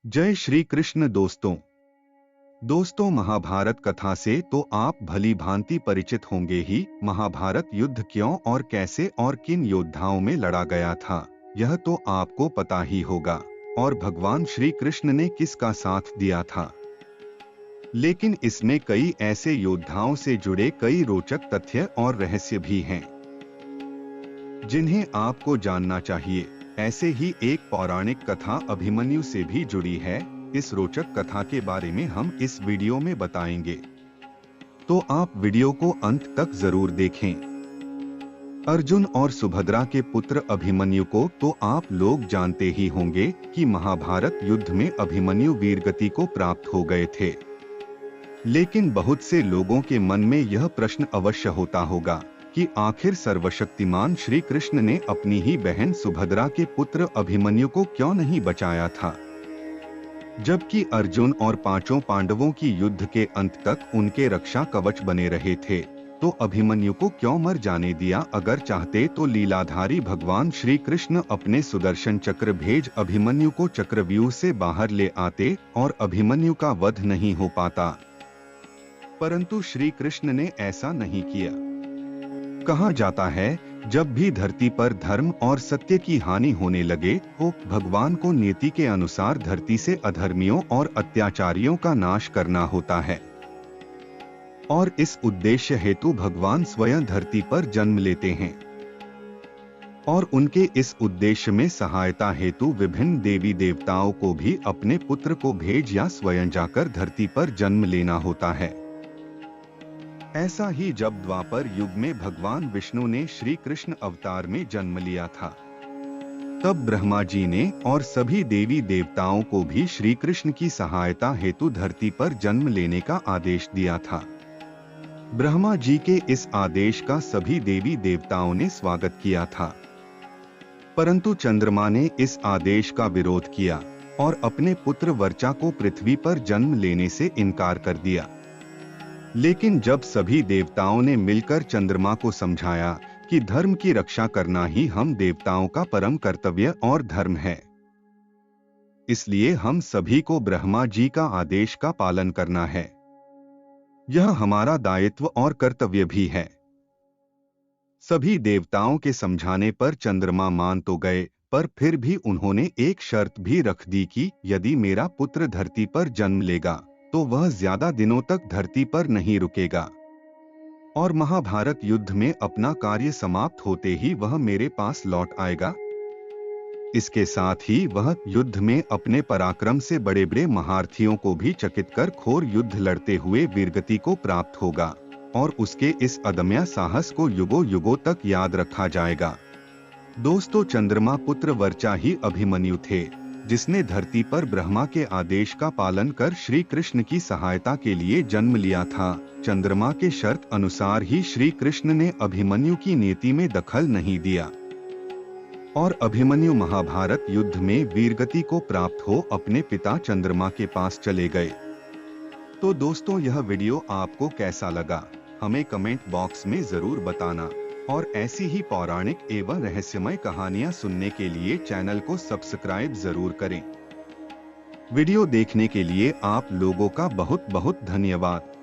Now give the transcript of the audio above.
जय श्री कृष्ण दोस्तों महाभारत कथा से तो आप भली भांति परिचित होंगे ही। महाभारत युद्ध क्यों और कैसे और किन योद्धाओं में लड़ा गया था, यह तो आपको पता ही होगा, और भगवान श्री कृष्ण ने किसका साथ दिया था। लेकिन इसमें कई ऐसे योद्धाओं से जुड़े कई रोचक तथ्य और रहस्य भी हैं, जिन्हें आपको जानना चाहिए। ऐसे ही एक पौराणिक कथा अभिमन्यु से भी जुड़ी है। इस रोचक कथा के बारे में हम इस वीडियो में बताएंगे, तो आप वीडियो को अंत तक जरूर देखें। अर्जुन और सुभद्रा के पुत्र अभिमन्यु को तो आप लोग जानते ही होंगे कि महाभारत युद्ध में अभिमन्यु वीरगति को प्राप्त हो गए थे। लेकिन बहुत से लोगों के मन में यह प्रश्न अवश्य होता होगा कि आखिर सर्वशक्तिमान श्री कृष्ण ने अपनी ही बहन सुभद्रा के पुत्र अभिमन्यु को क्यों नहीं बचाया था, जबकि अर्जुन और पांचों पांडवों की युद्ध के अंत तक उनके रक्षा कवच बने रहे थे। तो अभिमन्यु को क्यों मर जाने दिया। अगर चाहते तो लीलाधारी भगवान श्री कृष्ण अपने सुदर्शन चक्र भेज अभिमन्यु को चक्रव्यूह से बाहर ले आते और अभिमन्यु का वध नहीं हो पाता, परंतु श्री कृष्ण ने ऐसा नहीं किया। कहा जाता है, जब भी धरती पर धर्म और सत्य की हानि होने लगे तो भगवान को नीति के अनुसार धरती से अधर्मियों और अत्याचारियों का नाश करना होता है, और इस उद्देश्य हेतु भगवान स्वयं धरती पर जन्म लेते हैं। और उनके इस उद्देश्य में सहायता हेतु विभिन्न देवी देवताओं को भी अपने पुत्र को भेज या स्वयं जाकर धरती पर जन्म लेना होता है। ऐसा ही जब द्वापर युग में भगवान विष्णु ने श्री कृष्ण अवतार में जन्म लिया था, तब ब्रह्मा जी ने और सभी देवी देवताओं को भी श्री कृष्ण की सहायता हेतु धरती पर जन्म लेने का आदेश दिया था। ब्रह्मा जी के इस आदेश का सभी देवी देवताओं ने स्वागत किया था, परंतु चंद्रमा ने इस आदेश का विरोध किया और अपने पुत्र वर्चा को पृथ्वी पर जन्म लेने से इनकार कर दिया। लेकिन जब सभी देवताओं ने मिलकर चंद्रमा को समझाया कि धर्म की रक्षा करना ही हम देवताओं का परम कर्तव्य और धर्म है, इसलिए हम सभी को ब्रह्मा जी का आदेश का पालन करना है। यह हमारा दायित्व और कर्तव्य भी है। सभी देवताओं के समझाने पर चंद्रमा मान तो गए, पर फिर भी उन्होंने एक शर्त भी रख दी कि यदि मेरा पुत्र धरती पर जन्म लेगा तो वह ज्यादा दिनों तक धरती पर नहीं रुकेगा, और महाभारत युद्ध में अपना कार्य समाप्त होते ही वह मेरे पास लौट आएगा। इसके साथ ही वह युद्ध में अपने पराक्रम से बड़े बड़े महारथियों को भी चकित कर खोर युद्ध लड़ते हुए वीरगति को प्राप्त होगा, और उसके इस अदम्य साहस को युगों युगों तक याद रखा जाएगा। दोस्तों, चंद्रमा पुत्र वर्चा ही अभिमन्यु थे, जिसने धरती पर ब्रह्मा के आदेश का पालन कर श्री कृष्ण की सहायता के लिए जन्म लिया था। चंद्रमा के शर्त अनुसार ही श्री कृष्ण ने अभिमन्यु की नीति में दखल नहीं दिया, और अभिमन्यु महाभारत युद्ध में वीरगति को प्राप्त हो अपने पिता चंद्रमा के पास चले गए। तो दोस्तों, यह वीडियो आपको कैसा लगा, हमें कमेंट बॉक्स में जरूर बताना, और ऐसी ही पौराणिक एवं रहस्यमय कहानियां सुनने के लिए चैनल को सब्सक्राइब जरूर करें। वीडियो देखने के लिए आप लोगों का बहुत बहुत धन्यवाद।